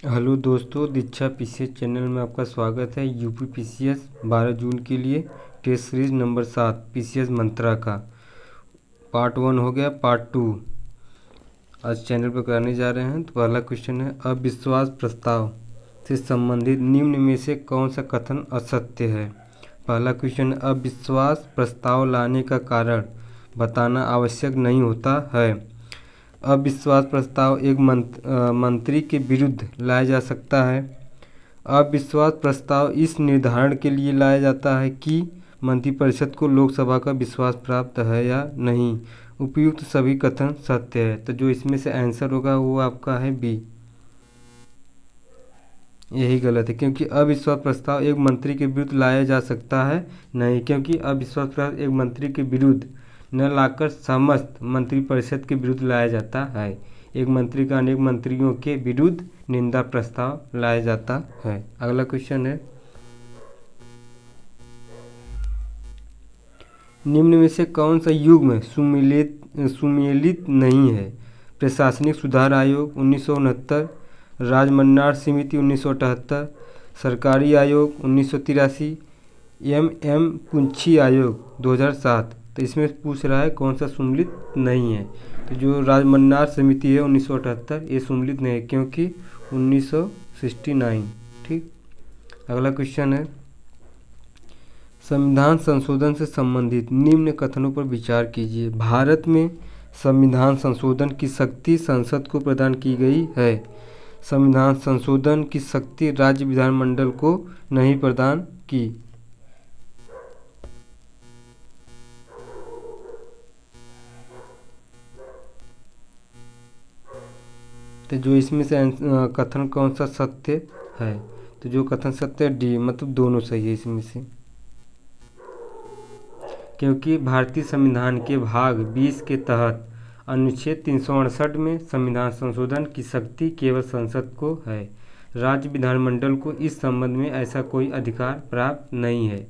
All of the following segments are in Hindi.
हेलो दोस्तों, दीक्षा पीसीएस चैनल में आपका स्वागत है। यूपी पीसीएस 12 जून के लिए टेस्ट सीरीज नंबर 7 पीसीएस मंत्रा का पार्ट 1 हो गया। पार्ट 2 आज चैनल पर कराने जा रहे हैं। तो पहला क्वेश्चन है, अविश्वास प्रस्ताव से संबंधित निम्न में से कौन सा कथन असत्य है। पहला क्वेश्चन, अविश्वास प्रस्ताव लाने का कारण बताना आवश्यक नहीं होता है। अविश्वास प्रस्ताव एक मंत्री के विरुद्ध लाया जा सकता है। अविश्वास प्रस्ताव इस निर्धारण के लिए लाया जाता है कि मंत्रिपरिषद को लोकसभा का विश्वास प्राप्त है या नहीं। उपयुक्त सभी कथन सत्य है। तो जो इसमें से आंसर होगा वो आपका है बी, यही गलत है, क्योंकि अविश्वास प्रस्ताव एक मंत्री के विरुद्ध लाया जा सकता है नहीं, क्योंकि अविश्वास प्रस्ताव एक मंत्री के विरुद्ध न लाकर समस्त मंत्रिपरिषद के विरुद्ध लाया जाता है। एक मंत्री का अनेक मंत्रियों के विरुद्ध निंदा प्रस्ताव लाया जाता है। अगला क्वेश्चन है, निम्न में से कौन सा युग्म सुमेलित नहीं है। प्रशासनिक सुधार आयोग 1969, राजमन्नार समिति 1978, सरकारी आयोग 1983, एम पुंछी आयोग 2007। तो इसमें पूछ रहा है कौन सा सुमेलित नहीं है। तो जो राजमन्नार समिति है 1978, ये सुमेलित नहीं है क्योंकि 1969। ठीक। अगला क्वेश्चन है, संविधान संशोधन से संबंधित निम्न कथनों पर विचार कीजिए। भारत में संविधान संशोधन की शक्ति संसद को प्रदान की गई है। संविधान संशोधन की शक्ति राज्य विधानमंडल को नहीं प्रदान की। तो जो इसमें से कथन कौन सा सत्य है। तो जो कथन सत्य है डी, मतलब दोनों सही है इसमें से, क्योंकि भारतीय संविधान के भाग 20 के तहत अनुच्छेद 368 में संविधान संशोधन की शक्ति केवल संसद को है। राज्य विधानमंडल को इस संबंध में ऐसा कोई अधिकार प्राप्त नहीं है।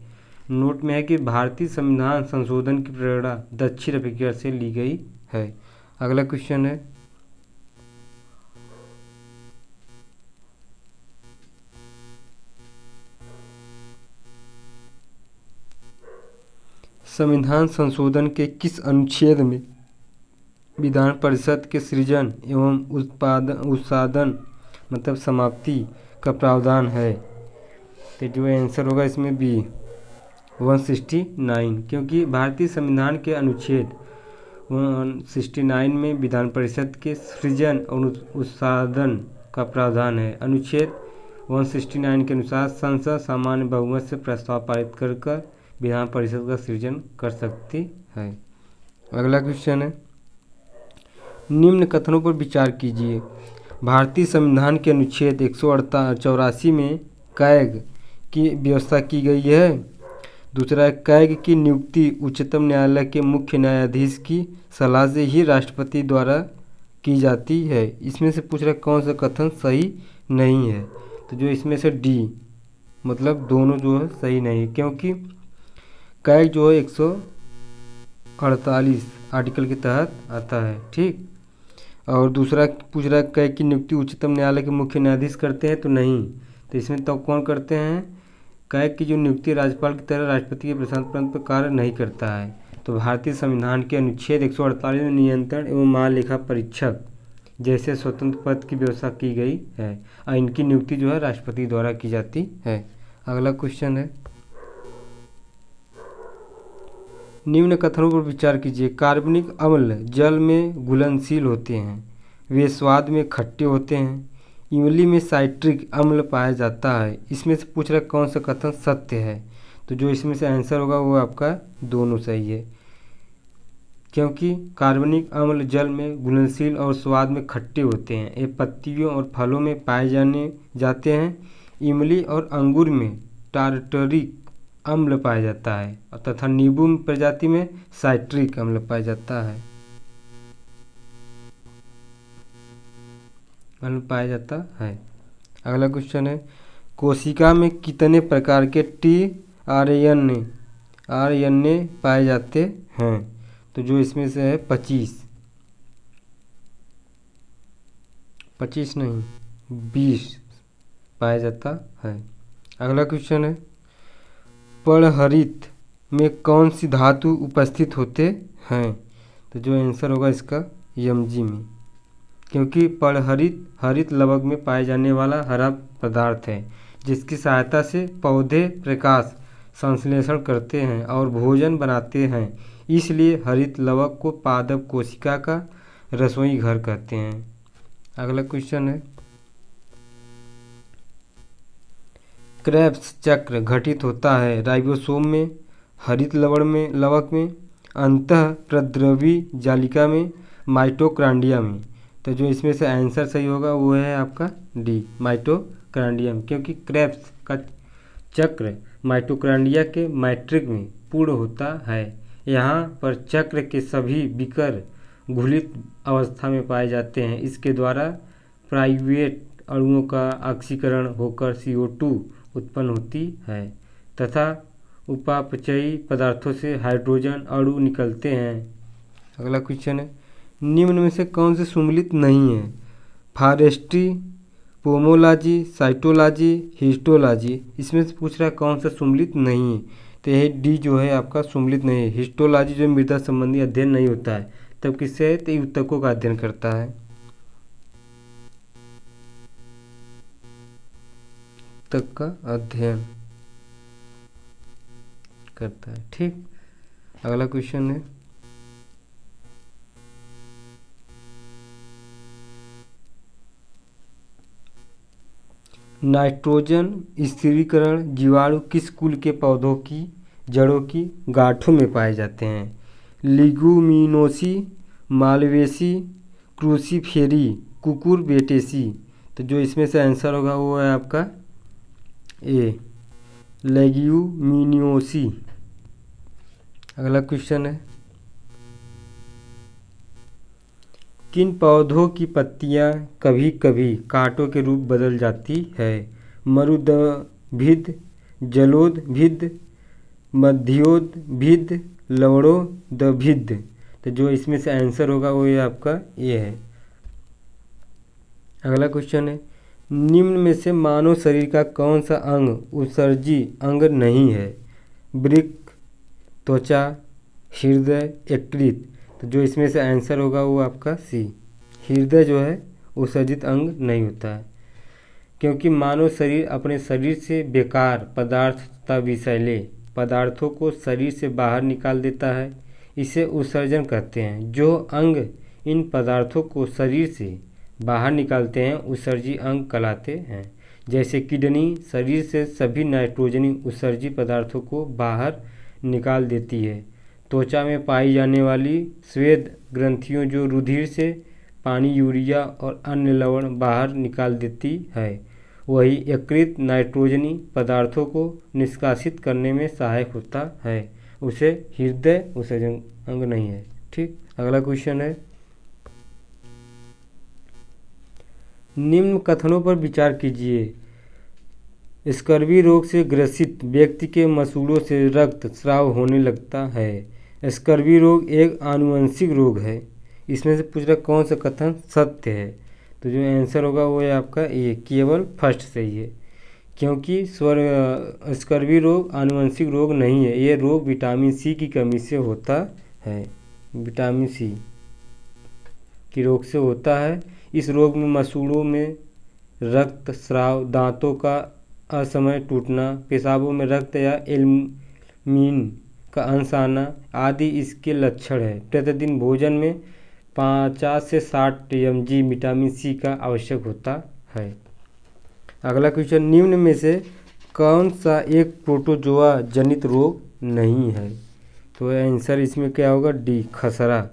नोट में है कि भारतीय संविधान संशोधन की प्रेरणा दक्षिण अफ्रीका से ली गई है। अगला क्वेश्चन है, संविधान संशोधन के किस अनुच्छेद में विधान परिषद के सृजन एवं उत्पादन मतलब समाप्ति का प्रावधान है। तो जो आंसर होगा इसमें बी 169, क्योंकि भारतीय संविधान के अनुच्छेद 169 में विधान परिषद के सृजन और उत्पादन का प्रावधान है। अनुच्छेद 169 के अनुसार संसद सामान्य बहुमत से प्रस्ताव पारित कर विधान परिषद का सृजन कर सकती है। अगला क्वेश्चन है, निम्न कथनों पर विचार कीजिए। भारतीय संविधान के अनुच्छेद 184 में कैग की व्यवस्था की गई है। दूसरा है, कैग की नियुक्ति उच्चतम न्यायालय के मुख्य न्यायाधीश की सलाह से ही राष्ट्रपति द्वारा की जाती है। इसमें से पूछ रहा है कौन सा कथन सही नहीं है। तो जो इसमें से डी, मतलब दोनों जो है सही नहीं है, क्योंकि कैग जो है 148 आर्टिकल के तहत आता है। ठीक। और दूसरा पूछ रहा है कैग की नियुक्ति उच्चतम न्यायालय के मुख्य न्यायाधीश करते हैं, तो नहीं। तो इसमें तो कौन करते हैं, कैग की जो नियुक्ति राज्यपाल की तरह राष्ट्रपति के प्रशासन पर कार्य नहीं करता है। तो भारतीय संविधान के अनुच्छेद 148 में नियंत्रण एवं महालेखा परीक्षक जैसे स्वतंत्र पद की व्यवस्था की गई है और इनकी नियुक्ति जो है राष्ट्रपति द्वारा की जाती है। अगला क्वेश्चन है, निम्न कथनों पर विचार कीजिए। कार्बनिक अम्ल जल में घुलनशील होते हैं, वे स्वाद में खट्टे होते हैं। इमली में साइट्रिक अम्ल पाया जाता है। इसमें से पूछ रहा है कौन सा कथन सत्य है। तो जो इसमें से आंसर होगा वो आपका दोनों सही है, क्योंकि कार्बनिक अम्ल जल में घुलनशील और स्वाद में खट्टे होते हैं। ये पत्तियों और फलों में पाए जाते हैं। इमली और अंगूर में टार्टरिक अम्ल पाया जाता है तथा नींबू प्रजाति में साइट्रिक अम्ल पाया जाता है। अगला क्वेश्चन है, कोशिका में कितने प्रकार के आरएनए पाए जाते हैं। तो जो इसमें से है 25 नहीं 20 पाया जाता है। अगला क्वेश्चन है, पर्णहरित में कौन सी धातु उपस्थित होते हैं? तो जो आंसर होगा इसका Mg में, क्योंकि पर्णहरित हरित लवक में पाए जाने वाला हरा पदार्थ है जिसकी सहायता से पौधे प्रकाश संश्लेषण करते हैं और भोजन बनाते हैं, इसलिए हरित लवक को पादप कोशिका का रसोई घर कहते हैं। अगला क्वेश्चन है, क्रेब्स चक्र घटित होता है राइबोसोम में, हरित लवक में, अंतः प्रद्रवी जालिका में, माइटोकॉन्ड्रिया में। तो जो इसमें से आंसर सही होगा वो है आपका डी, माइटोकॉन्ड्रियम, क्योंकि क्रेब्स का चक्र माइटोकॉन्ड्रिया के मैट्रिक में पूर्ण होता है। यहाँ पर चक्र के सभी विकर घुलित अवस्था में पाए जाते हैं। इसके द्वारा प्राइवेट अणुओं का ऑक्सीकरण होकर CO2 उत्पन्न होती है तथा उपापचयी पदार्थों से हाइड्रोजन अणु निकलते हैं। अगला क्वेश्चन है, निम्न में से कौन से सम्मिलित नहीं है? Forestry, pomology, cytology, histology. इसमें से पूछ रहा है कौन सा सम्मिलित नहीं है, तो यह डी जो है आपका सम्मिलित नहीं है। हिस्टोलॉजी जो मृदा संबंधी अध्ययन नहीं होता है, तब किससे है? तो ऊतकों का अध्ययन करता है। ऊतक का अध्ययन करता है। ठीक, अगला क्वेश्चन है, नाइट्रोजन स्थिरीकरण जीवाणु किस कुल के पौधों की जड़ों की गांठों में पाए जाते हैं? लिगुमिनोसी, मालवेसी, क्रूसीफेरी, कुकुरबिटेसी। तो जो इसमें से आंसर होगा वो है आपका ए, लेग्यूमिनोसी। अगला क्वेश्चन है, किन पौधों की पत्तियां कभी कभी कांटों के रूप बदल जाती है? मरुदभिद, जलोदभिद, मध्योदभिद, लवणोदभिद। तो जो इसमें से आंसर होगा वो ये आपका ये है। अगला क्वेश्चन है, निम्न में से मानव शरीर का कौन सा अंग उत्सर्जी अंग नहीं है? वृक्क, त्वचा, हृदय, यकृत। तो जो इसमें से आंसर होगा वो आपका सी, हृदय जो है उत्सर्जित अंग नहीं होता है, क्योंकि मानव शरीर अपने शरीर से बेकार पदार्थ तथा विषैले पदार्थों को शरीर से बाहर निकाल देता है, इसे उत्सर्जन कहते हैं। जो अंग इन पदार्थों को शरीर से बाहर निकालते हैं उत्सर्जी अंग कहलाते हैं। जैसे किडनी शरीर से सभी नाइट्रोजनी उत्सर्जी पदार्थों को बाहर निकाल देती है। त्वचा में पाई जाने वाली स्वेद ग्रंथियों जो रुधिर से पानी, यूरिया और अन्य लवण बाहर निकाल देती है, वही यकृत नाइट्रोजनी पदार्थों को निष्कासित करने में सहायक होता है। उसे हृदय उत्सर्जन अंग नहीं है। ठीक, अगला क्वेश्चन है, निम्न कथनों पर विचार कीजिए। स्कर्वी रोग से ग्रसित व्यक्ति के मसूड़ों से रक्त स्राव होने लगता है। स्कर्वी रोग एक आनुवंशिक रोग है। इसमें से पूछ रहा कौन सा कथन सत्य है? तो जो आंसर होगा वो है आपका ए, केवल फर्स्ट सही है, क्योंकि स्कर्वी रोग आनुवंशिक रोग नहीं है। ये रोग विटामिन सी की कमी से होता है, विटामिन सी की रोग से होता है। इस रोग में मसूड़ों में रक्त स्राव, दांतों का असमय टूटना, पेशाबों में रक्त या एल्बुमिन का अंश आना आदि इसके लक्षण है। प्रतिदिन भोजन में 50 से 60 mg विटामिन सी का आवश्यक होता है। अगला क्वेश्चन, निम्न में से कौन सा एक प्रोटोजोआ जनित रोग नहीं है? तो आंसर इसमें क्या होगा? डी, खसरा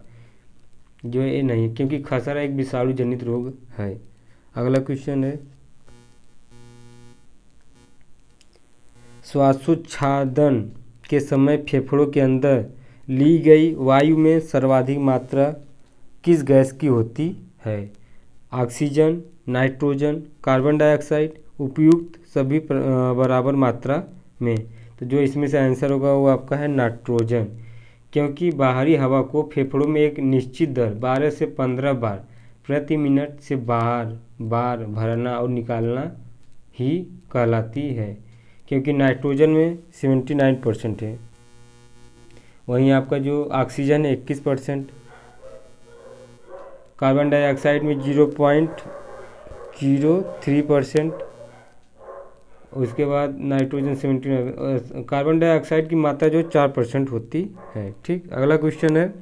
जो ये नहीं, क्योंकि खसरा एक विषाणु जनित रोग है। अगला क्वेश्चन है, श्वासोच्छादन के समय फेफड़ों के अंदर ली गई वायु में सर्वाधिक मात्रा किस गैस की होती है? ऑक्सीजन, नाइट्रोजन, कार्बन डाइऑक्साइड, उपयुक्त सभी बराबर मात्रा में। तो जो इसमें से आंसर होगा वो आपका है नाइट्रोजन, क्योंकि बाहरी हवा को फेफड़ों में एक निश्चित दर 12 से 15 बार प्रति मिनट से बार बार भरना और निकालना ही कहलाती है, क्योंकि नाइट्रोजन में 79% है। वहीं आपका जो ऑक्सीजन है 21%, कार्बन डाइऑक्साइड में 0.03%, उसके बाद नाइट्रोजन 79, कार्बन डाइऑक्साइड की मात्रा जो 4% होती है। ठीक, अगला क्वेश्चन है,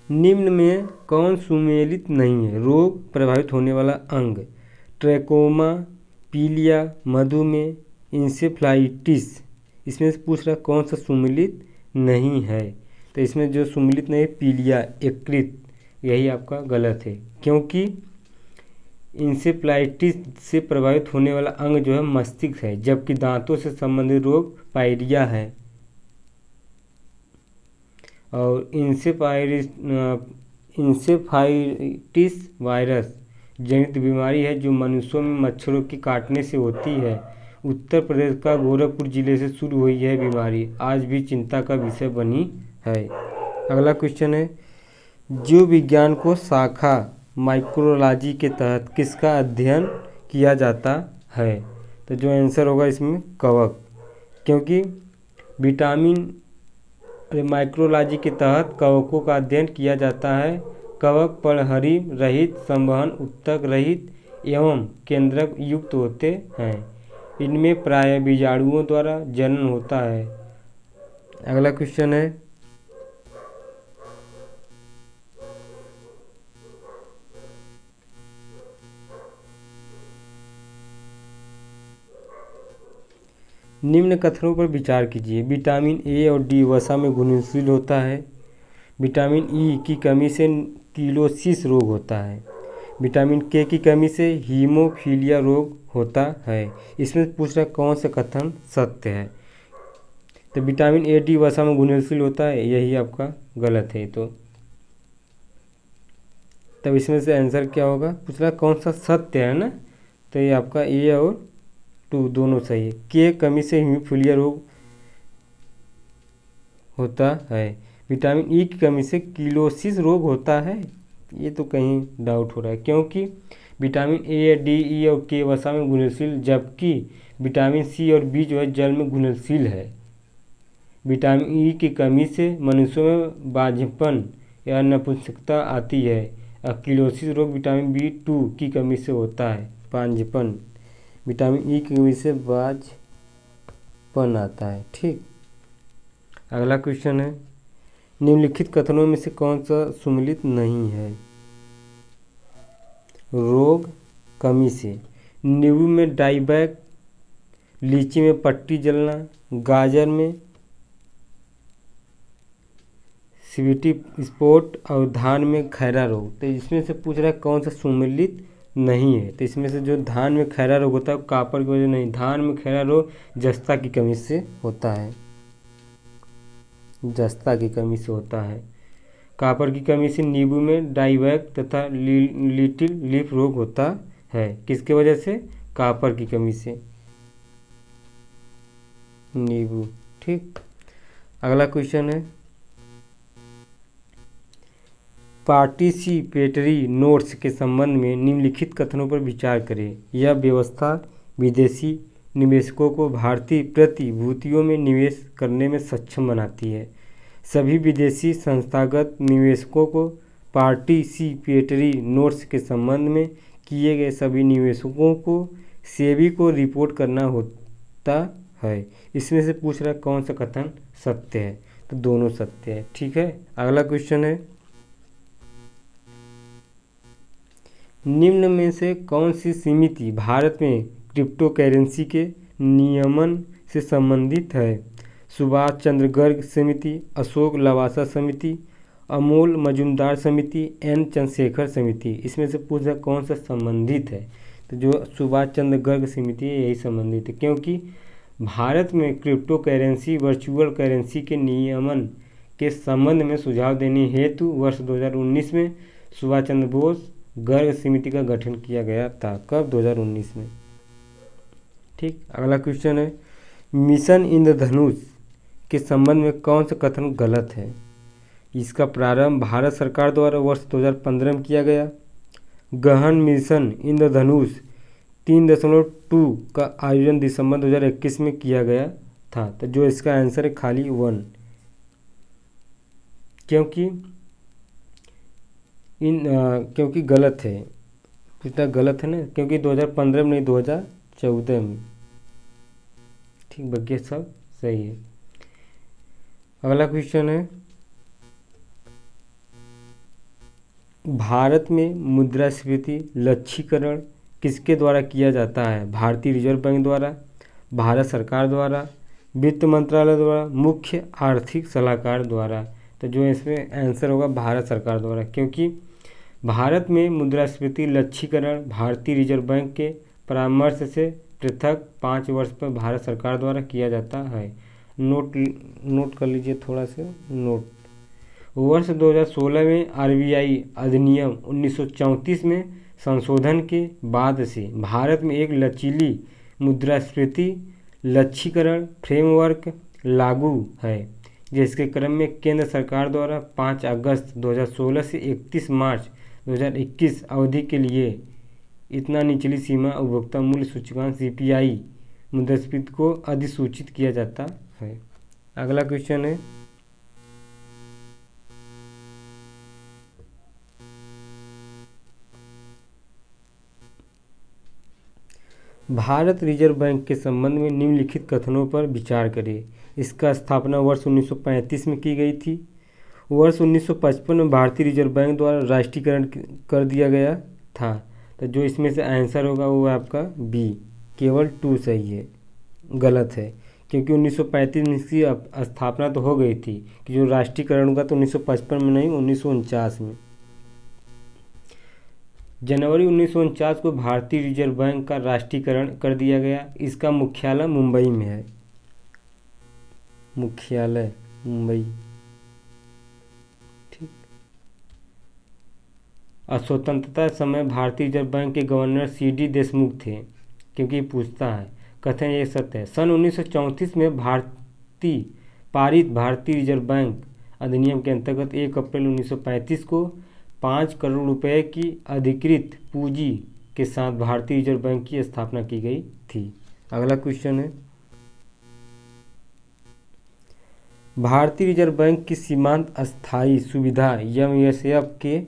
निम्न में कौन सुमेलित नहीं है? रोग प्रभावित होने वाला अंग, ट्रैकोमा, पीलिया, मधुमेह, इंसेफ्लाइटिस। इसमें से पूछ रहा कौन सा सुमेलित नहीं है? तो इसमें जो सुमेलित नहीं है पीलिया, यकृत, यही आपका गलत है, क्योंकि इंसेफ्लाइटिस से प्रभावित होने वाला अंग जो है मस्तिष्क है, जबकि दांतों से संबंधित रोग पायरिया है। और इंसेफाइटिस वायरस जनित बीमारी है जो मनुष्यों में मच्छरों के काटने से होती है। उत्तर प्रदेश का गोरखपुर जिले से शुरू हुई यह बीमारी आज भी चिंता का विषय बनी है। अगला क्वेश्चन है, जीव विज्ञान को शाखा माइक्रोलॉजी के तहत किसका अध्ययन किया जाता है? तो जो आंसर होगा इसमें कवक, क्योंकि विटामिन माइक्रोलॉजी के तहत कवकों का अध्ययन किया जाता है। कवक पर्णहरी रहित, संवहन उत्तक रहित एवं केंद्रक युक्त होते हैं। इनमें प्रायः बीजाणुओं द्वारा जनन होता है। अगला क्वेश्चन है, निम्न कथनों पर विचार कीजिए। विटामिन ए और डी वसा में घुलनशील होता है। विटामिन ई की कमी से किलोसिस रोग होता है। विटामिन के की कमी से हीमोफीलिया रोग होता है। इसमें पूछ रहा कौन सा कथन सत्य है? तो विटामिन ए डी वसा में घुलनशील होता है, यही आपका गलत है। तो तब इसमें से आंसर क्या होगा? पूछ रहा कौन सा सत्य है ना, तो ये आपका ए और 2 दोनों सही है। के कमी से हीमोफीलिया रोग होता है। विटामिन ई की कमी से किलोसिस रोग होता है, ये तो कहीं डाउट हो रहा है, क्योंकि विटामिन ए, डी, ई और के वसा में घुलनशील, जबकि विटामिन सी और बी जो है जल में घुलनशील है। विटामिन ई की कमी से मनुष्यों में बांझपन या नपुंसकता आती है। और किलोसिस रोग विटामिन B2 की कमी से होता है, बांझपन। विटामिन ई की कमी से बांझपन आता है। ठीक, अगला क्वेश्चन है, निम्नलिखित कथनों में से कौन सा सुमेलित नहीं है? रोग कमी से नींबू में डाइबैक, लीची में पट्टी जलना, गाजर में सीवीटी स्पॉट और धान में खैरा रोग। तो इसमें से पूछ रहा है कौन सा सुमेलित नहीं है? तो इसमें से जो धान में खैरा रोग होता है कापर की वजह नहीं, धान में खैरा रोग जस्ता की कमी से होता है, जस्ता की कमी से होता है। कापर की कमी से नींबू में डाइबैक तथा लिटिल लीफ रोग होता है। किसके वजह से? कापर की कमी से, नींबू। ठीक, अगला क्वेश्चन है, पार्टिसिपेटरी नोट्स के संबंध में निम्नलिखित कथनों पर विचार करें। यह व्यवस्था विदेशी निवेशकों को भारतीय प्रतिभूतियों में निवेश करने में सक्षम बनाती है। सभी विदेशी संस्थागत निवेशकों को पार्टिसिपेटरी नोट्स के संबंध में किए गए सभी निवेशकों को सेबी को रिपोर्ट करना होता है। इसमें से पूछ रहा है कौन सा कथन सत्य है? तो दोनों सत्य है। ठीक है, अगला क्वेश्चन है, निम्न में से कौन सी समिति भारत में क्रिप्टो करेंसी के नियमन से संबंधित है? सुभाष चंद्र गर्ग समिति, अशोक लवासा समिति, अमोल मजुमदार समिति, एन चंद्रशेखर समिति। इसमें से पूछा कौन सा संबंधित है? तो जो सुभाष चंद्र गर्ग समिति है यही संबंधित है, क्योंकि भारत में क्रिप्टो करेंसी वर्चुअल करेंसी के नियमन के संबंध में सुझाव देने हेतु वर्ष 2019 में सुभाष चंद्र बोस गर्ग समिति का गठन किया गया था। कब? 2019 में। ठीक, अगला क्वेश्चन है, मिशन इंद्रधनुष के संबंध में कौन सा कथन गलत है? इसका प्रारंभ भारत सरकार द्वारा वर्ष 2015 में किया गया। गहन मिशन इंद्रधनुष 3.2 का आयोजन दिसंबर 2021 में किया गया था। तो जो इसका आंसर है खाली 1, क्योंकि गलत है, इतना गलत है ना, क्योंकि 2015 में नहीं 2014 में। ठीक, बाकी सब सही है। अगला क्वेश्चन है, भारत में मुद्रास्फीति लक्ष्यीकरण किसके द्वारा किया जाता है? भारतीय रिजर्व बैंक द्वारा, भारत सरकार द्वारा, वित्त मंत्रालय द्वारा, मुख्य आर्थिक सलाहकार द्वारा। तो जो इसमें आंसर होगा भारत सरकार द्वारा, क्योंकि भारत में मुद्रास्फीति लक्ष्यीकरण भारतीय रिजर्व बैंक के परामर्श से पृथक 5 वर्ष पर भारत सरकार द्वारा किया जाता है। नोट कर लीजिए थोड़ा सा नोट। वर्ष 2016 में आरबीआई अधिनियम 1934 में संशोधन के बाद से भारत में एक लचीली मुद्रास्फीति लक्ष्यीकरण फ्रेमवर्क लागू है, जिसके क्रम में केंद्र सरकार द्वारा 5 अगस्त 2016 से 31 मार्च 2021 अवधि के लिए इतना निचली सीमा उपभोक्ता मूल्य सूचकांक सीपीआई मुद्रास्फीति को अधिसूचित किया जाता है। अगला क्वेश्चन है, भारत रिजर्व बैंक के संबंध में निम्नलिखित कथनों पर विचार करें। इसका स्थापना वर्ष 1935 में की गई थी। वर्ष 1955 में भारतीय रिजर्व बैंक द्वारा राष्ट्रीयकरण कर दिया गया था। तो जो इसमें से आंसर होगा वो आपका बी, केवल 2 सही है, गलत है, क्योंकि 1935 में इसकी स्थापना तो हो गई थी कि जो राष्ट्रीयकरण होगा तो 1955 में नहीं 1949 में। जनवरी 1949 को भारतीय रिजर्व बैंक का राष्ट्रीयकरण कर दिया गया। इसका मुख्यालय मुंबई में है, मुख्यालय मुंबई। ठीक, स्वतंत्रता समय भारतीय रिजर्व बैंक के गवर्नर सीडी देशमुख थे, क्योंकि पूछता है कथन ये सत्य है। सन 1934 में पारित भारतीय रिजर्व बैंक अधिनियम के अंतर्गत 1 अप्रैल 1935 को 5 करोड़ रुपए की अधिकृत पूंजी के साथ भारतीय रिजर्व बैंक की स्थापना की गई थी। अगला क्वेश्चन है, भारतीय रिजर्व बैंक की सीमांत अस्थायी सुविधा एमएसएफ के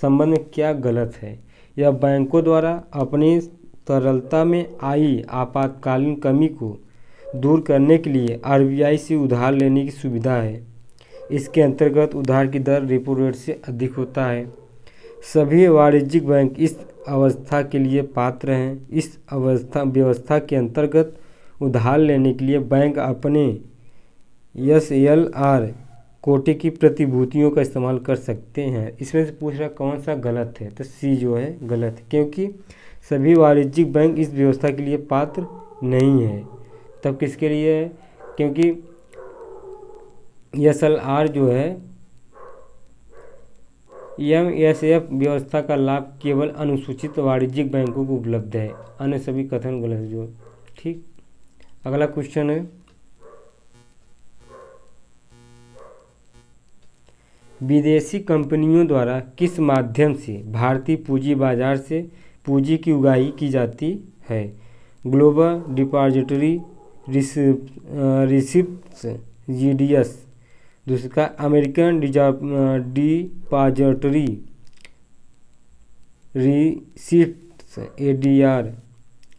संबंध में क्या गलत है? यह बैंकों द्वारा अपनी तरलता में आई आपातकालीन कमी को दूर करने के लिए आरबीआई से उधार लेने की सुविधा है। इसके अंतर्गत उधार की दर रेपो रेट से अधिक होता है। सभी वाणिज्यिक बैंक इस अवस्था के लिए पात्र हैं। इस व्यवस्था के अंतर्गत उधार लेने के लिए बैंक अपने एसएलआर कोटे की प्रतिभूतियों का इस्तेमाल कर सकते हैं। इसमें से पूछ रहा कौन सा गलत है? तो सी जो है गलत है, क्योंकि सभी वाणिज्यिक बैंक इस व्यवस्था के लिए पात्र नहीं है। तब किसके लिए है? क्योंकि एसएलआर जो है एमएसएफ व्यवस्था का लाभ केवल अनुसूचित वाणिज्यिक बैंकों को उपलब्ध है, अन्य सभी कथन गलत है जो। ठीक, अगला क्वेश्चन है, विदेशी कंपनियों द्वारा किस माध्यम से भारतीय पूंजी बाजार से पूंजी की उगाही की जाती है? ग्लोबल डिपॉजिटरी रिसिप्ट्स जीडीएस, दूसरा American depository receipts ADR,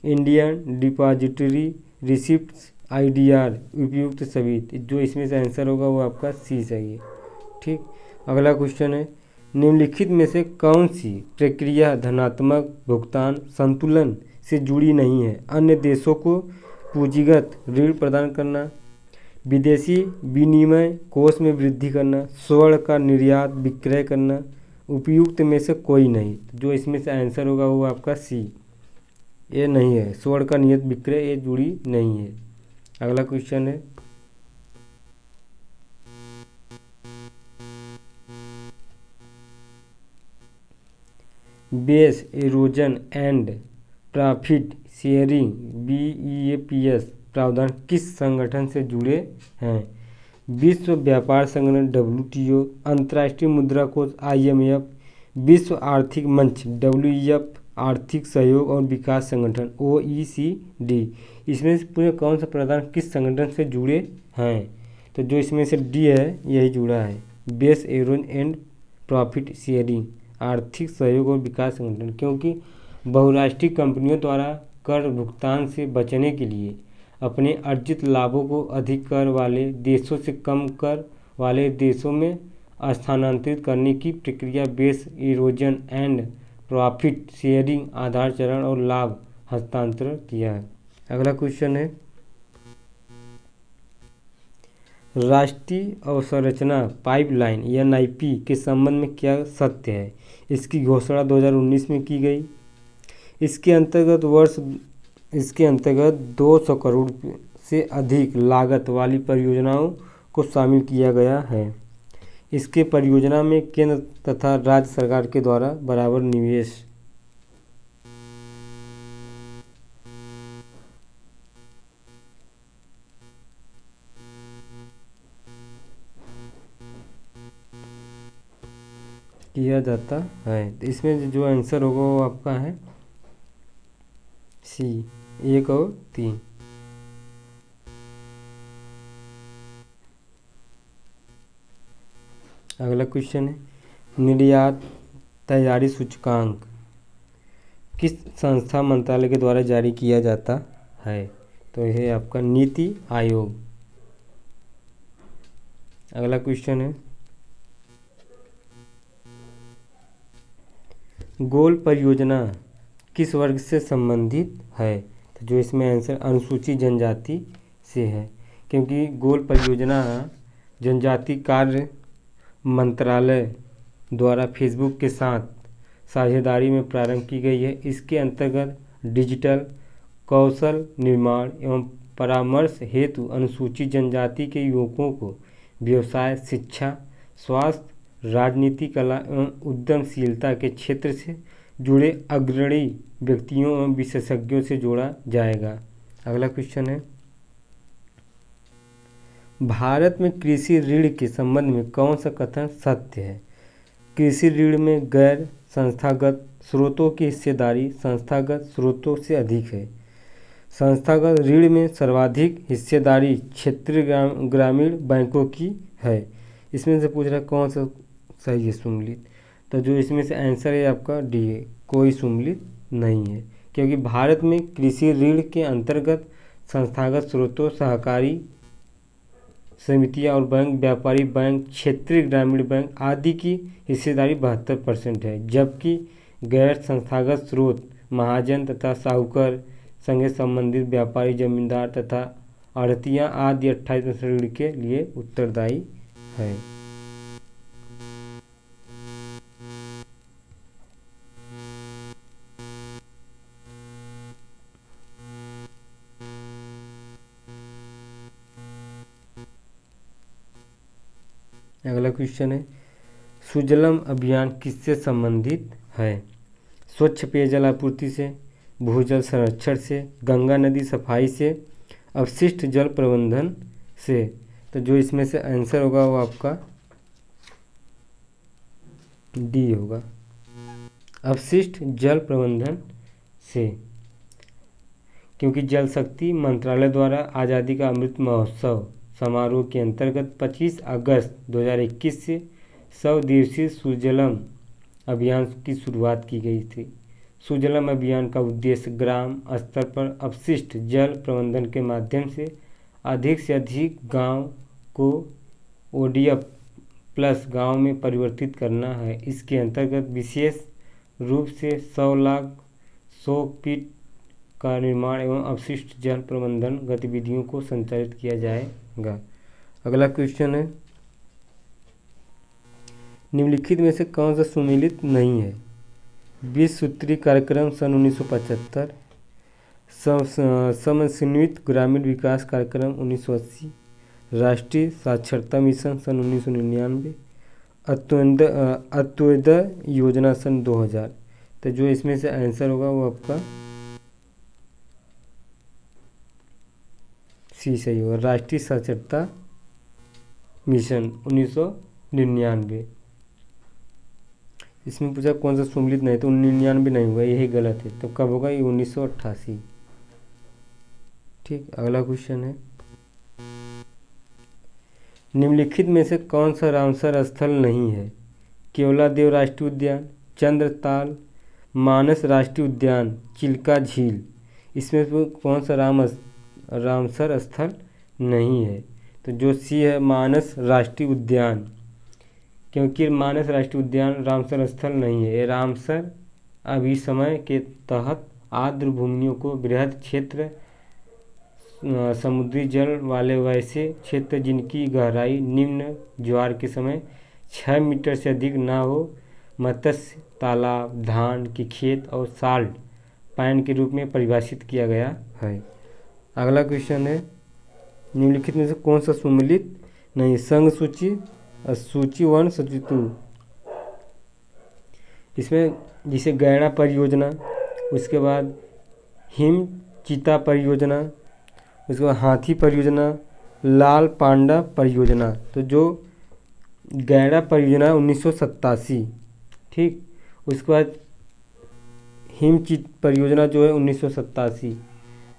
Indian depository receipts IDR, उपयुक्त सभी। जो इसमें से आंसर होगा वो आपका सी सही है। ठीक, अगला क्वेश्चन है, निम्नलिखित में से कौन सी प्रक्रिया धनात्मक भुगतान संतुलन से जुड़ी नहीं है? अन्य देशों को पूंजीगत ऋण प्रदान करना, विदेशी विनिमय कोष में वृद्धि करना, स्वर्ण का निर्यात विक्रय करना, उपयुक्त में से कोई नहीं। जो इसमें से आंसर होगा वो आपका सी, ये नहीं है, स्वर्ण का निर्यात विक्रय ये जुड़ी नहीं है। अगला क्वेश्चन है, base erosion and profit sharing BEAPS प्रावधान किस संगठन से जुड़े हैं? विश्व व्यापार संगठन डब्ल्यूटीओ, अंतर्राष्ट्रीय मुद्रा कोष आईएमएफ, विश्व आर्थिक मंच WEF, आर्थिक सहयोग और विकास संगठन OECD, इसमें से पूरे कौन सा प्रावधान किस संगठन से जुड़े हैं? तो जो इसमें से डी है यही जुड़ा है, base Aaron and profit sharing, आर्थिक सहयोग और विकास संगठन, क्योंकि बहुराष्ट्रीय कंपनियों द्वारा कर भुगतान से बचने के लिए अपने अर्जित लाभों को अधिक कर वाले देशों से कम कर वाले देशों में स्थानांतरित करने की प्रक्रिया base erosion and profit sharing आधार चरण और लाभ हस्तांतरण किया है। अगला क्वेश्चन है, राष्ट्रीय अवसंरचना पाइपलाइन NIP के संबंध में क्या सत्य है? इसकी घोषणा 2019 में की गई। इसके अंतर्गत 200 करोड़ से अधिक लागत वाली परियोजनाओं को शामिल किया गया है। इसके परियोजना में केंद्र तथा राज्य सरकार के द्वारा बराबर निवेश किया जाता है। तो इसमें जो आंसर होगा वो आपका है C, 1 और 3। अगला क्वेश्चन है, निर्यात तैयारी सूचकांक किस संस्था मंत्रालय के द्वारा जारी किया जाता है? तो यह आपका नीति आयोग। अगला क्वेश्चन है, गोल परियोजना किस वर्ग से संबंधित है? तो जो इसमें आंसर अनुसूचित जनजाति से है, क्योंकि गोल परियोजना जनजाति कार्य मंत्रालय द्वारा फेसबुक के साथ साझेदारी में प्रारंभ की गई है। इसके अंतर्गत डिजिटल कौशल निर्माण एवं परामर्श हेतु अनुसूचित जनजाति के युवकों को व्यवसाय, शिक्षा, स्वास्थ्य, राजनीति, कला एवं उद्यमशीलता के क्षेत्र से जुड़े अग्रणी व्यक्तियों एवं विशेषज्ञों से जोड़ा जाएगा। अगला क्वेश्चन है, भारत में कृषि ऋण के संबंध में कौन सा कथन सत्य है? कृषि ऋण में गैर संस्थागत स्रोतों की हिस्सेदारी संस्थागत स्रोतों से अधिक है। संस्थागत ऋण में सर्वाधिक हिस्सेदारी क्षेत्रीय ग्रामीण बैंकों की है। इसमें से पूछ रहा है कौन सा सही है सुमेलित? तो जो इसमें से आंसर है आपका डी है, कोई सुमेलित नहीं है, क्योंकि भारत में कृषि ऋण के अंतर्गत संस्थागत स्रोतों, सहकारी समितियां और बैंक, व्यापारी बैंक, क्षेत्रीय ग्रामीण बैंक आदि की हिस्सेदारी 72% है, जबकि गैर संस्थागत स्रोत महाजन तथा साहूकार संघ संबंधित व्यापारी, जमींदार तथा आढ़तियाँ आदि 28% ऋण के लिए उत्तरदायी है। अगला क्वेश्चन है, सुजलम अभियान किससे संबंधित है? स्वच्छ पेयजल आपूर्ति से, भूजल संरक्षण से, गंगा नदी सफाई से, अपशिष्ट जल प्रबंधन से। तो जो इसमें से आंसर होगा वो आपका डी होगा, अपशिष्ट जल प्रबंधन से, क्योंकि जल शक्ति मंत्रालय द्वारा आज़ादी का अमृत महोत्सव समारोह के अंतर्गत 25 अगस्त 2021 से 100 दिवसीय सुजलम अभियान की शुरुआत की गई थी। सुजलम अभियान का उद्देश्य ग्राम स्तर पर अपशिष्ट जल प्रबंधन के माध्यम से अधिक गांव को ODF प्लस गांव में परिवर्तित करना है। इसके अंतर्गत विशेष रूप से 100 लाख 100 फीट का निर्माण एवं अपशिष्ट जल प्रबंधन गतिविधियों को संचालित किया जाएगा। अगला क्वेश्चन है, निम्नलिखित में से कौन सा सुमेलित नहीं है? 20 सूत्री कार्यक्रम सन 1975, समन्वित ग्रामीण विकास कार्यक्रम 1980, राष्ट्रीय साक्षरता मिशन सन 1999, अंत्योदय योजना सन 2000। तो जो इसमें से आंसर होगा वो आपका सी सही होगा, राष्ट्रीय साक्षरता मिशन 1999। इसमें पूछा कौन सा सुमेलित नहीं, तो 99 नहीं हुआ, यही गलत है। तो कब होगा ये? 1988। ठीक, अगला क्वेश्चन है, निम्नलिखित में से कौन सा रामसर स्थल नहीं है? केवलादेव राष्ट्रीय उद्यान, चंद्रताल, मानस राष्ट्रीय उद्यान, चिल्का झील। इसमें से कौन सा रामसर स्थल नहीं है? तो जो सी है मानस राष्ट्रीय उद्यान, क्योंकि मानस राष्ट्रीय उद्यान रामसर स्थल नहीं है। ये रामसर अभिसमय के तहत आर्द्र भूमियों को बृहद क्षेत्र, समुद्री जल वाले वैसे क्षेत्र जिनकी गहराई निम्न ज्वार के समय 6 मीटर से अधिक न हो, मत्स्य तालाब, धान के खेत और साल्ट पाइन के रूप में परिभाषित किया गया है। अगला क्वेश्चन है, निम्नलिखित में से कौन सा सुमेलित नहीं? संघ सूची, सूची 1, सूची 2। इसमें जैसे गैड़ा परियोजना, उसके बाद हिम चीता परियोजना, उसके बाद हाथी परियोजना, लाल पांडा परियोजना। तो जो गैड़ा परियोजना 1987, ठीक, उसके बाद हिमचित परियोजना जो है 1987,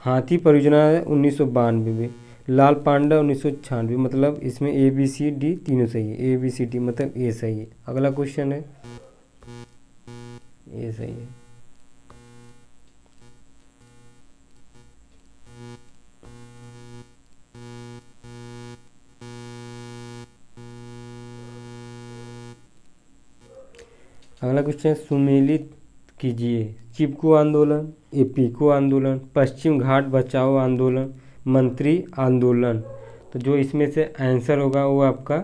हाथी परियोजना है 1992 में, लाल पांडा 1996। मतलब इसमें ABCD तीनों सही है। ABCD मतलब ए सही है। अगला क्वेश्चन है, ये सही है। अगला क्वेश्चन, सुमेलित कीजिए। चिपको आंदोलन, एपीको आंदोलन, पश्चिम घाट बचाओ आंदोलन, मंत्री आंदोलन। तो जो इसमें से आंसर होगा वो आपका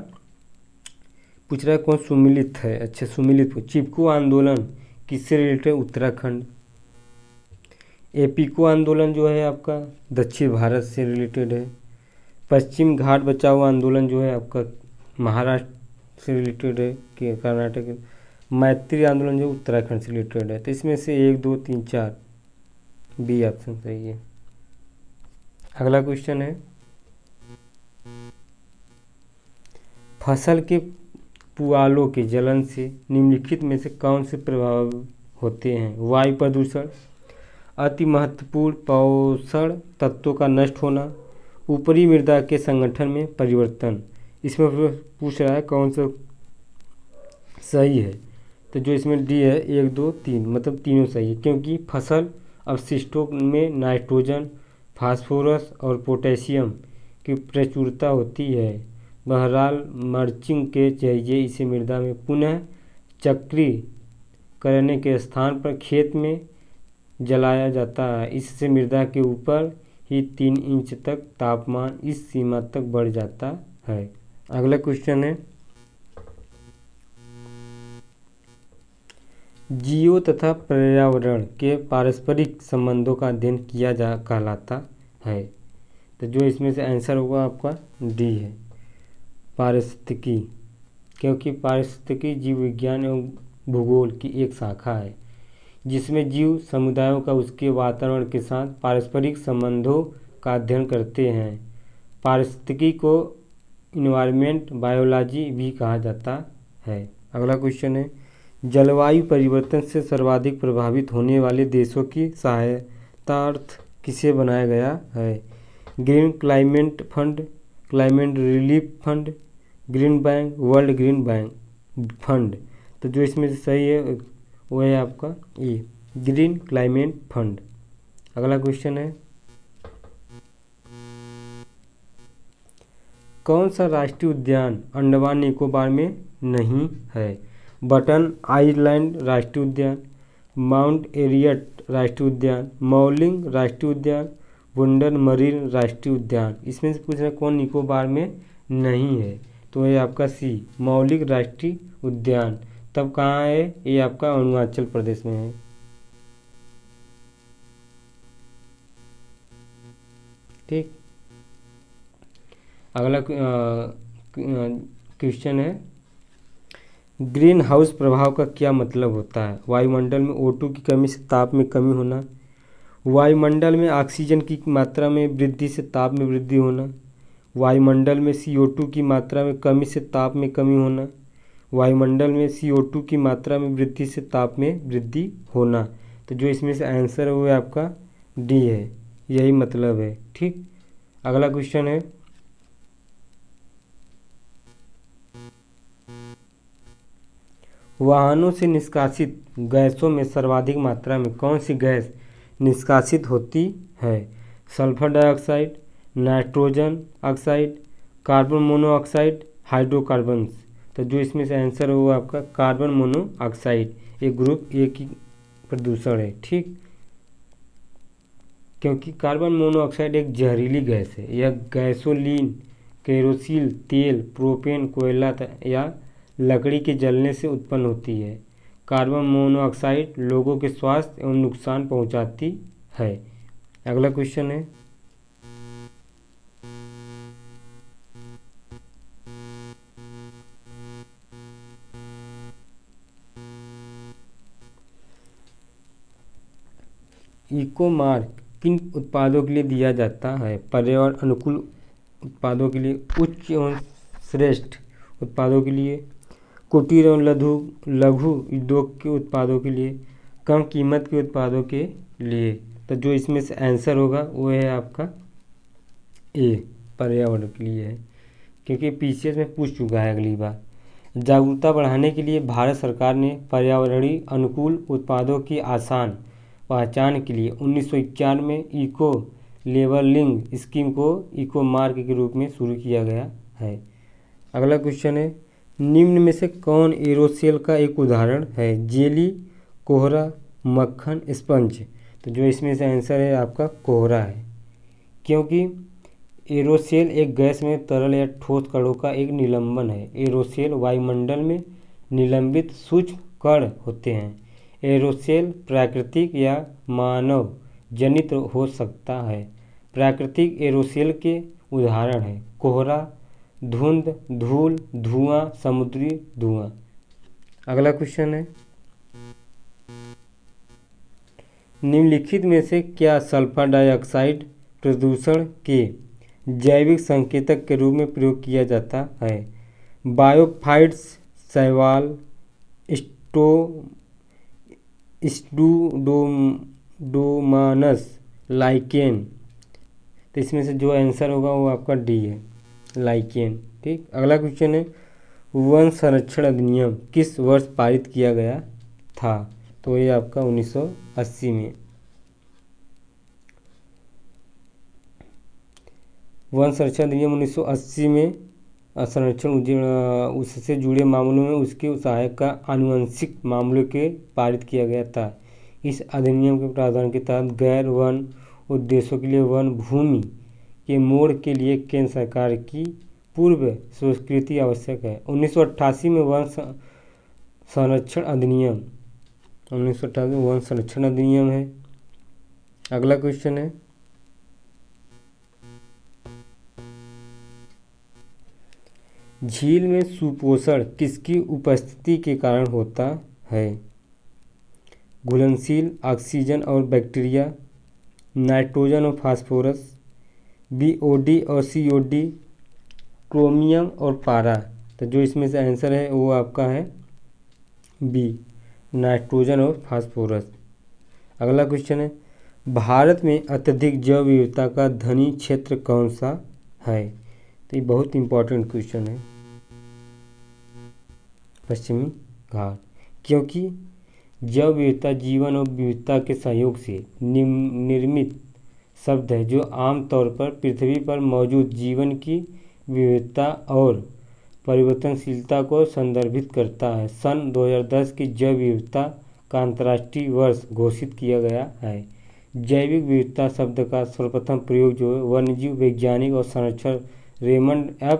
पूछ रहा है कौन सुमेलित है। अच्छा, सुमेलित हो। चिपको आंदोलन किससे रिलेटेड? उत्तराखंड। एपीको आंदोलन जो है आपका दक्षिण भारत से रिलेटेड है। पश्चिम घाट बचाओ आंदोलन जो है आपका महाराष्ट्र से रिलेटेड है, कि कर्नाटक। मैत्री आंदोलन जो उत्तराखंड से रिलेटेड है। तो इसमें से 1, 2, 3, 4 बी ऑप्शन सही है। अगला क्वेश्चन है, फसल के पुआलों के जलन से निम्नलिखित में से कौन से प्रभाव होते हैं? वायु प्रदूषण, अति महत्वपूर्ण पोषण तत्वों का नष्ट होना, ऊपरी मृदा के संगठन में परिवर्तन। इसमें पूछ रहा है कौन सा सही है। तो जो इसमें डी है 1, 2, 3 मतलब तीनों सही है, क्योंकि फसल अवशिष्टों में नाइट्रोजन, फास्फोरस और पोटेशियम की प्रचुरता होती है। बहरहाल मल्चिंग के जरिए इसे मृदा में पुनः चक्री करने के स्थान पर खेत में जलाया जाता है। इससे मृदा के ऊपर ही 3 इंच तक तापमान इस सीमा तक बढ़ जाता है। अगला क्वेश्चन है, जीवों तथा पर्यावरण के पारस्परिक संबंधों का अध्ययन किया जा कहलाता है। तो जो इसमें से आंसर होगा आपका डी है, पारिस्थितिकी। क्योंकि पारिस्थितिकी जीव विज्ञान एवं भूगोल की एक शाखा है जिसमें जीव समुदायों का उसके वातावरण के साथ पारस्परिक संबंधों का अध्ययन करते हैं। पारिस्थितिकी को इन्वायरमेंट बायोलॉजी भी कहा जाता है। अगला क्वेश्चन है, जलवायु परिवर्तन से सर्वाधिक प्रभावित होने वाले देशों की सहायतार्थ किसे बनाया गया है? Green climate fund, climate relief fund, green bank, world green bank fund. तो जो इसमें से सही है वो है आपका ए, ग्रीन क्लाइमेट फंड। अगला क्वेश्चन है, कौन सा राष्ट्रीय उद्यान अंडमान निकोबार में नहीं है? बटन आइलैंड राष्ट्रीय उद्यान, माउंट एरियट राष्ट्रीय उद्यान, मौलिंग राष्ट्रीय उद्यान, वुंडन मरीन राष्ट्रीय उद्यान। इसमें से पूछ रहे कौन निकोबार में नहीं है? तो ये आपका सी, मौलिक राष्ट्रीय उद्यान। तब कहाँ है? ये आपका अरुणाचल प्रदेश में है। ठीक, अगला क्वेश्चन है, ग्रीन हाउस प्रभाव का क्या मतलब होता है? वायुमंडल में O2 की कमी से ताप में कमी होना, वायुमंडल में ऑक्सीजन की मात्रा में वृद्धि से ताप में वृद्धि होना, वायुमंडल में CO2 की मात्रा में कमी से ताप में कमी होना, वायुमंडल में CO2 की मात्रा में वृद्धि से ताप में वृद्धि होना। तो जो इसमें से आंसर है वो है आपका डी है, यही मतलब है। ठीक, अगला क्वेश्चन है, वाहनों से निष्कासित गैसों में सर्वाधिक मात्रा में कौन सी गैस निष्कासित होती है? Sulphur dioxide, nitrogen oxide, carbon monoxide, hydrocarbons. तो जो इसमें से आंसर है वो आपका कार्बन मोनोऑक्साइड, एक ग्रुप ए की प्रदूषण है। ठीक, क्योंकि कार्बन मोनोऑक्साइड एक जहरीली गैस है। यह गैसोलीन, केरोसिन तेल, प्रोपेन, कोयला या लकड़ी के जलने से उत्पन्न होती है। कार्बन मोनोऑक्साइड लोगों के स्वास्थ्य एवं नुकसान पहुंचाती है। अगला क्वेश्चन है, इको मार्क किन उत्पादों के लिए दिया जाता है? पर्यावरण अनुकूल उत्पादों के लिए, उच्च एवं श्रेष्ठ उत्पादों के लिए, कुटीर एवं लघु उद्योग के उत्पादों के लिए, कम कीमत के उत्पादों के लिए। तो जो इसमें से आंसर होगा वो है आपका ए, पर्यावरण के लिए है, क्योंकि पीसीएस में पूछ चुका है अगली बार। जागरूकता बढ़ाने के लिए भारत सरकार ने पर्यावरणीय अनुकूल उत्पादों की आसान पहचान के लिए 1991 में इको लेबलिंग स्कीम को इको मार्क के रूप में शुरू किया गया है। अगला क्वेश्चन है, निम्न में से कौन एरोसोल का एक उदाहरण है? जेली, कोहरा, मक्खन, स्पंज। तो जो इसमें से आंसर है आपका कोहरा है, क्योंकि एरोसोल एक गैस में तरल या ठोस कणों का एक निलंबन है। एरोसोल वायुमंडल में निलंबित सूक्ष्म कण होते हैं। एरोसोल प्राकृतिक या मानव जनित हो सकता है। प्राकृतिक एरोसोल के उदाहरण हैं कोहरा, धुंध, धूल, धुआं, समुद्री धुआं। अगला क्वेश्चन है, निम्नलिखित में से क्या सल्फर डाइऑक्साइड प्रदूषण के जैविक संकेतक के रूप में प्रयोग किया जाता है? बायोफाइट्स, शैवाल, स्टूडोमानस, लाइकेन। तो इसमें से जो आंसर होगा वो आपका डी है, लाइकेन। ठीक, अगला क्वेश्चन है, वन संरक्षण अधिनियम किस वर्ष पारित किया गया था? तो ये आपका 1980 में। वन संरक्षण अधिनियम 1980 में संरक्षण उससे जुड़े मामलों में उसके सहायक का आनुवंशिक मामलों के पारित किया गया था। इस अधिनियम के प्रावधान के तहत गैर वन उद्देश्यों के लिए वन भूमि के मोड़ के लिए केंद्र सरकार की पूर्व स्वीकृति आवश्यक है। 1988 में वन संरक्षण अधिनियम 1988 में वन संरक्षण अधिनियम है। अगला क्वेश्चन है, झील में सुपोषण किसकी उपस्थिति के कारण होता है? घुलनशील ऑक्सीजन और बैक्टीरिया, नाइट्रोजन और फास्फोरस, BOD और COD, क्रोमियम और पारा। तो जो इसमें से आंसर है वो आपका है बी, नाइट्रोजन और फास्फोरस। अगला क्वेश्चन है, भारत में अत्यधिक जैव विविधता का धनी क्षेत्र कौन सा है? तो ये बहुत इंपॉर्टेंट क्वेश्चन है, पश्चिमी घाट, क्योंकि जैव विविधता जीवन और विविधता के सहयोग से निर्मित शब्द है जो आमतौर पर पृथ्वी पर मौजूद जीवन की विविधता और परिवर्तनशीलता को संदर्भित करता है। सन 2010 की जैव विविधता का अंतर्राष्ट्रीय वर्ष घोषित किया गया है। जैविक विविधता शब्द का सर्वप्रथम प्रयोग जो है वन्यजीव वैज्ञानिक और संरक्षक रेमंड F.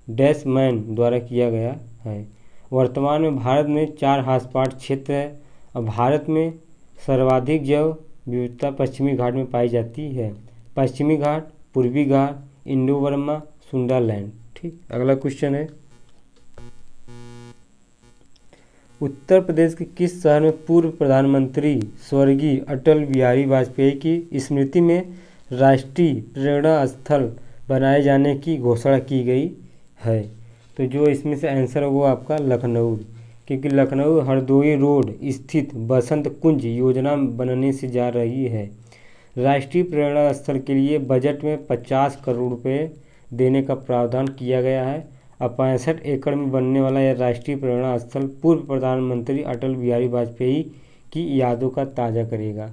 डैशमैन द्वारा किया गया है। वर्तमान में भारत में 4 हॉटस्पॉट क्षेत्र है और भारत में सर्वाधिक जैव विविधता पश्चिमी घाट में पाई जाती है। पश्चिमी घाट, पूर्वी घाट, इंडो बर्मा, सुंदरलैंड। ठीक, अगला क्वेश्चन है, उत्तर प्रदेश के किस शहर में पूर्व प्रधानमंत्री स्वर्गीय अटल बिहारी वाजपेयी की स्मृति में राष्ट्रीय प्रेरणा स्थल बनाए जाने की घोषणा की गई है? तो जो इसमें से आंसर होगा वो आपका लखनऊ, क्योंकि लखनऊ हरदोई रोड स्थित बसंत कुंज योजना बनने से जा रही है। राष्ट्रीय प्रेरणा स्थल के लिए बजट में 50 करोड़ रुपए देने का प्रावधान किया गया है। अब 65 एकड़ में बनने वाला यह राष्ट्रीय प्रेरणा स्थल पूर्व प्रधानमंत्री अटल बिहारी वाजपेयी की यादों का ताज़ा करेगा।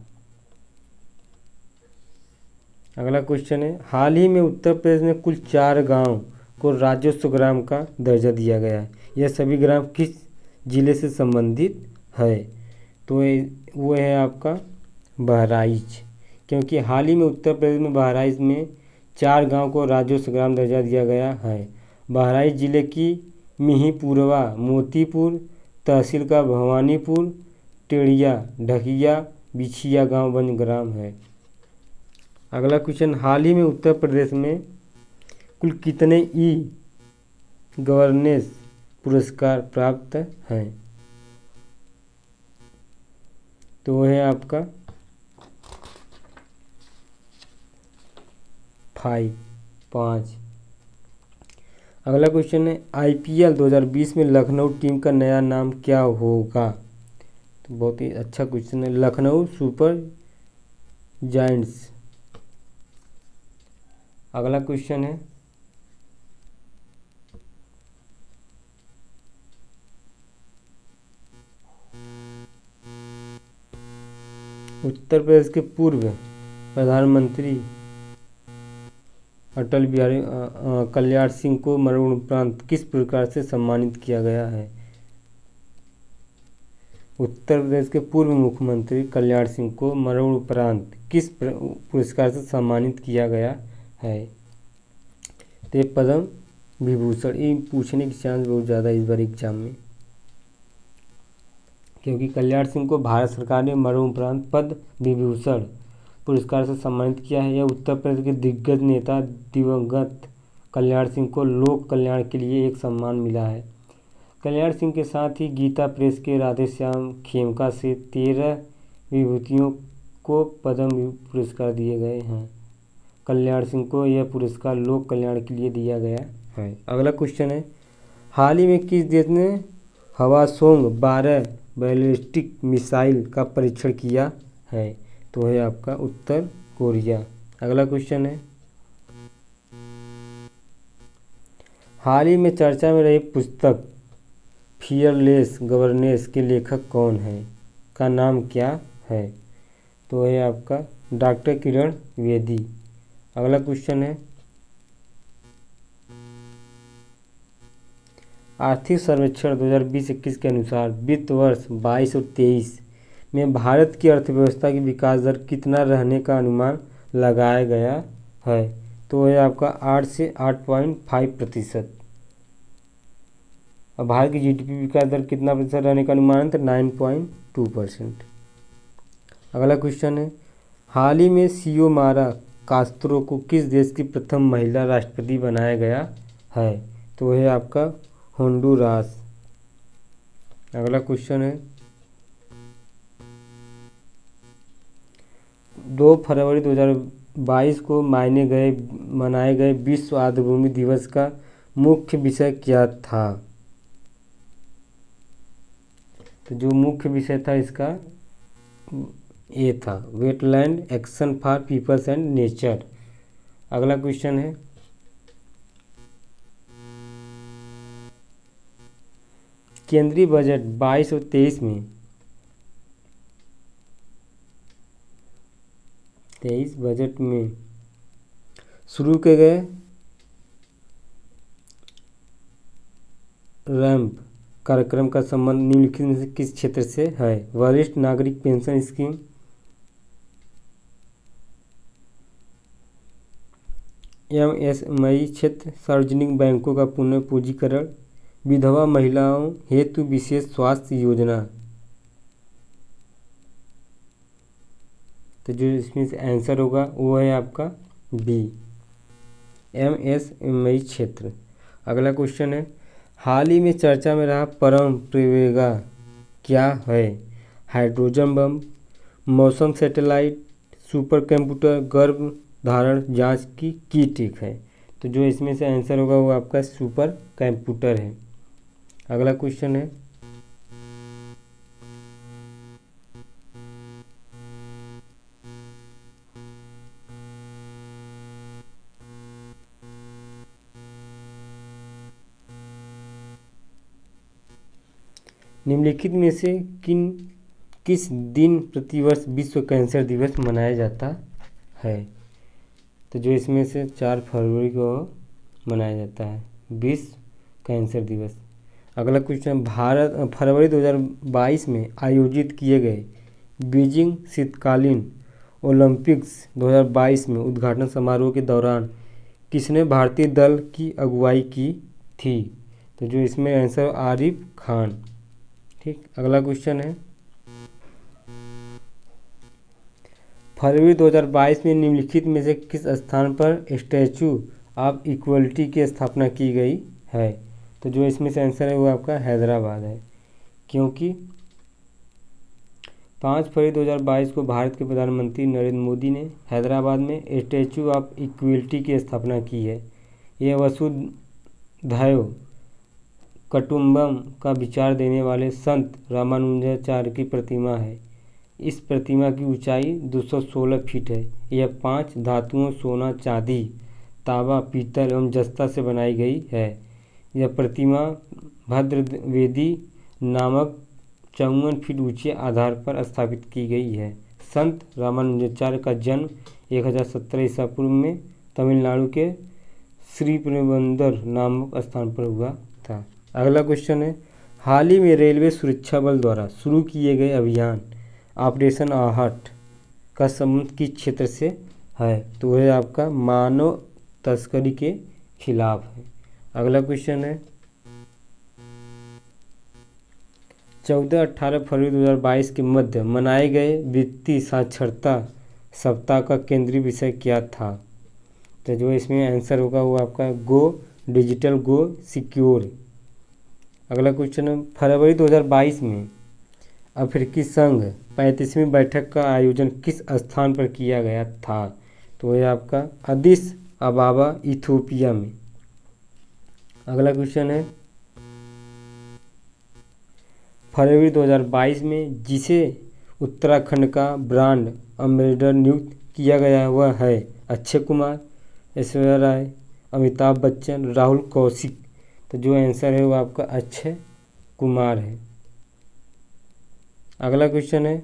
अगला क्वेश्चन है, हाल ही में उत्तर प्रदेश में कुल 4 गांव को राज्योत्सव ग्राम का दर्जा दिया गया है। यह सभी ग्राम किस जिले से संबंधित है? तो वो है आपका बहराइच, क्योंकि हाल ही में उत्तर प्रदेश में बहराइच में 4 गांव को राज्योत्सव ग्राम दर्जा दिया गया है। बहराइच जिले की मिहींपुरवा, मोतीपुर तहसील का भवानीपुर, टेड़िया, ढकिया, बिछिया गांव वन ग्राम है। अगला क्वेश्चन, हाल ही में उत्तर प्रदेश में कुल कितने ई गवर्नेंस पुरस्कार प्राप्त हैं? तो वो है आपका 5। अगला क्वेश्चन है, IPL 2020 में लखनऊ टीम का नया नाम क्या होगा? तो बहुत ही अच्छा क्वेश्चन है, लखनऊ सुपर जायंट्स। अगला क्वेश्चन है, उत्तर प्रदेश के पूर्व प्रधानमंत्री अटल बिहारी कल्याण सिंह को मरणोपरांत किस प्रकार से सम्मानित किया गया है? उत्तर प्रदेश के पूर्व मुख्यमंत्री कल्याण सिंह को मरणोपरांत किस पुरस्कार से सम्मानित किया गया है? तो ये पद्म विभूषण। ये पूछने की चांस बहुत ज़्यादा इस बार एग्जाम में, क्योंकि कल्याण सिंह को भारत सरकार ने मरणोपरांत पद्म विभूषण पुरस्कार से सम्मानित किया है। यह उत्तर प्रदेश के दिग्गज नेता दिवंगत कल्याण सिंह को लोक कल्याण के लिए एक सम्मान मिला है। कल्याण सिंह के साथ ही गीता प्रेस के राधेश्याम खेमका से 13 विभूतियों को पद्म पुरस्कार दिए गए हैं। कल्याण सिंह को यह पुरस्कार लोक कल्याण के लिए दिया गया है। अगला क्वेश्चन है, हाल ही में किस देश ने हवासोंग 12 बैलिस्टिक मिसाइल का परीक्षण किया है? तो है आपका उत्तर कोरिया। अगला क्वेश्चन है, हाल ही में चर्चा में रही पुस्तक फियरलेस गवर्नेंस के लेखक कौन है? का नाम क्या है? तो है आपका डॉक्टर किरण बेदी। अगला क्वेश्चन है, आर्थिक सर्वेक्षण 2020-21 के अनुसार वित्त वर्ष 22 और 23 में भारत की अर्थव्यवस्था की विकास दर कितना रहने का अनुमान लगाया गया है? तो है आपका 8 से 8.5%। अब भारत की GDP विकास दर कितना प्रतिशत रहने का अनुमान है? तो 9.2%। अगला क्वेश्चन है, हाल ही में सियोमारा कास्त्रो को किस देश की प्रथम महिला राष्ट्रपति बनाया गया है? तो है आपका होंडुरास। अगला क्वेश्चन है, 2 फरवरी 2022 को मनाए गए विश्व आर्द्रभूमि दिवस का मुख्य विषय क्या था? तो जो मुख्य विषय था इसका ये था wetland action for peoples and nature. अगला क्वेश्चन है, केंद्रीय बजट 22 और 23 में 23 बजट में शुरू किए गए रैंप कार्यक्रम का संबंध निम्नलिखित में से किस क्षेत्र से है? वरिष्ठ नागरिक पेंशन स्कीम, MSME क्षेत्र, सार्वजनिक बैंकों का पुनः पूंजीकरण, विधवा महिलाओं हेतु विशेष स्वास्थ्य योजना। तो जो इसमें से आंसर होगा वो है आपका B, MSME क्षेत्र। अगला क्वेश्चन है, हाल ही में चर्चा में रहा परम प्रवेगा क्या है? हाइड्रोजन बम, मौसम सैटेलाइट, सुपर कंप्यूटर, गर्भ धारण जांच की टिक है। तो जो इसमें से आंसर होगा वो आपका सुपर कंप्यूटर है। अगला क्वेश्चन है, निम्नलिखित में से किस दिन प्रतिवर्ष विश्व कैंसर दिवस मनाया जाता है। तो जो इसमें से 4 फरवरी को मनाया जाता है विश्व कैंसर दिवस। अगला क्वेश्चन, फरवरी 2022 में आयोजित किए गए बीजिंग शीतकालीन ओलंपिक्स 2022 में उद्घाटन समारोह के दौरान किसने भारतीय दल की अगुवाई की थी। तो जो इसमें आंसर आरिफ खान। ठीक, अगला क्वेश्चन है, फरवरी 2022 में निम्नलिखित में से किस स्थान पर स्टैचू ऑफ इक्वलिटी की स्थापना की गई है। तो जो इसमें से आंसर है वो आपका हैदराबाद है, क्योंकि 5 फरवरी 2022 को भारत के प्रधानमंत्री नरेंद्र मोदी ने हैदराबाद में स्टैचू ऑफ इक्वलिटी की स्थापना की है। यह वसुधैव कुटुंबकम का विचार देने वाले संत रामानुजाचार्य की प्रतिमा है। इस प्रतिमा की ऊंचाई 216 फीट है। यह 5 धातुओं सोना, चांदी, तांबा, पीतल एवं जस्ता से बनाई गई है। यह प्रतिमा भद्रवेदी नामक 54 फीट ऊंचे आधार पर स्थापित की गई है। संत रामानुजाचार्य का जन्म 1017 ईसा पूर्व में तमिलनाडु के श्रीपेरुंबंदर नामक स्थान पर हुआ था। अगला क्वेश्चन है, हाल ही में रेलवे सुरक्षा बल द्वारा शुरू किए गए अभियान ऑपरेशन आहट का संबंध किस क्षेत्र से है। तो वह आपका मानव तस्करी के खिलाफ है। अगला क्वेश्चन है, 14-18 फरवरी 2022 के मध्य मनाए गए वित्तीय साक्षरता सप्ताह का केंद्रीय विषय क्या था। तो जो इसमें आंसर होगा वो आपका गो डिजिटल गो सिक्योर। अगला क्वेश्चन है, फरवरी 2022 में अफ्रीकी संघ 35वीं बैठक का आयोजन किस स्थान पर किया गया था। तो यह आपका अदिस अबाबा इथियोपिया में। अगला क्वेश्चन है, फरवरी 2022 में जिसे उत्तराखंड का ब्रांड एम्बेसडर नियुक्त किया गया वह है अक्षय कुमार, ऐश्वर्या राय, अमिताभ बच्चन, राहुल कौशिक। तो जो आंसर है वो आपका अक्षय कुमार है। अगला क्वेश्चन है,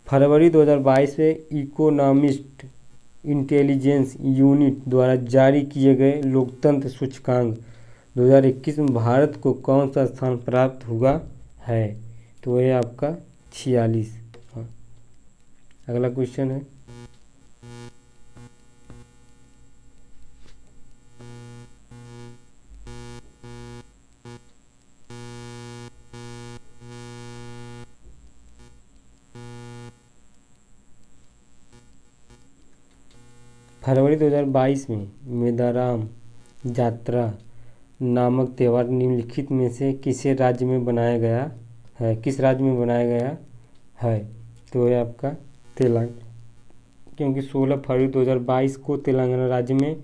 फरवरी 2022 में इकोनॉमिस्ट इंटेलिजेंस यूनिट द्वारा जारी किए गए लोकतंत्र सूचकांक 2021 में भारत को कौन सा स्थान प्राप्त हुआ है। तो यह आपका 46। हाँ, अगला क्वेश्चन है, फरवरी 2022 में मेदाराम यात्रा नामक त्यौहार निम्नलिखित में से किस राज्य में बनाया गया है। तो यह आपका तेलंगाना, क्योंकि 16 फरवरी 2022 को तेलंगाना राज्य में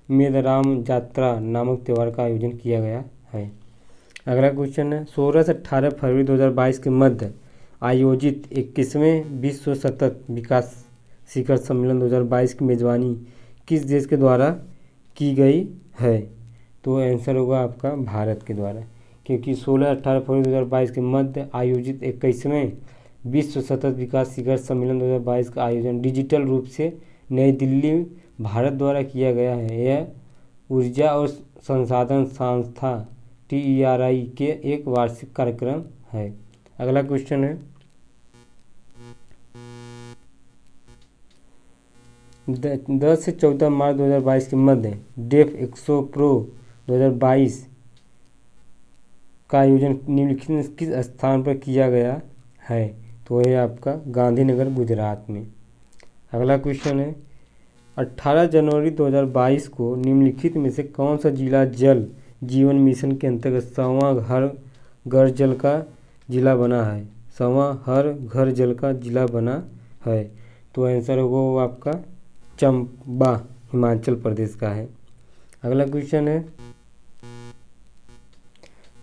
मेदाराम यात्रा नामक त्यौहार का आयोजन किया गया है। अगला क्वेश्चन है, 16 से 18 फरवरी 2022 के मध्य आयोजित 21वें विश्व सतत विकास शिखर सम्मेलन 2022 की मेजबानी किस देश के द्वारा की गई है। तो आंसर होगा आपका भारत के द्वारा, क्योंकि 16-18 फरवरी 2022 के मध्य आयोजित 21वें विश्व सतत विकास शिखर सम्मेलन 2022 का आयोजन डिजिटल रूप से नई दिल्ली भारत द्वारा किया गया है। यह ऊर्जा और संसाधन संस्था TERI के एक वार्षिक कार्यक्रम है। अगला क्वेश्चन है, 10 से 14 मार्च 2022 के मध्य डेफ एक्सपो प्रो 2022 का आयोजन निम्नलिखित में किस स्थान पर किया गया है। तो यह आपका गांधीनगर गुजरात में। अगला क्वेश्चन है, 18 जनवरी 2022 को निम्नलिखित में से कौन सा जिला जल जीवन मिशन के अंतर्गत 100वां हर घर जल का जिला बना है। 100वां हर घर जल का जिला बना है। तो आंसर होगा वो आपका चंबा हिमाचल प्रदेश का है। अगला क्वेश्चन है,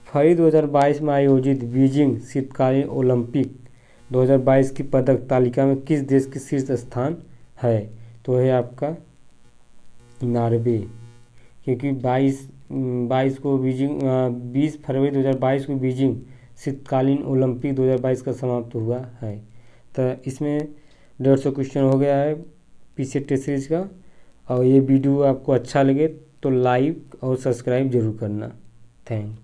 फरवरी 2022 में आयोजित बीजिंग शीतकालीन ओलंपिक 2022 की पदक तालिका में किस देश की शीर्ष स्थान है? तो है आपका नॉर्वे, क्योंकि 20 फरवरी 2022 को बीजिंग शीतकालीन ओलंपिक 2022 का समाप्त हुआ है। तो इसमें 150 क्वेश्चन हो गया है पीछे टेस्ट सीरीज का। और ये वीडियो आपको अच्छा लगे तो लाइक और सब्सक्राइब जरूर करना। थैंक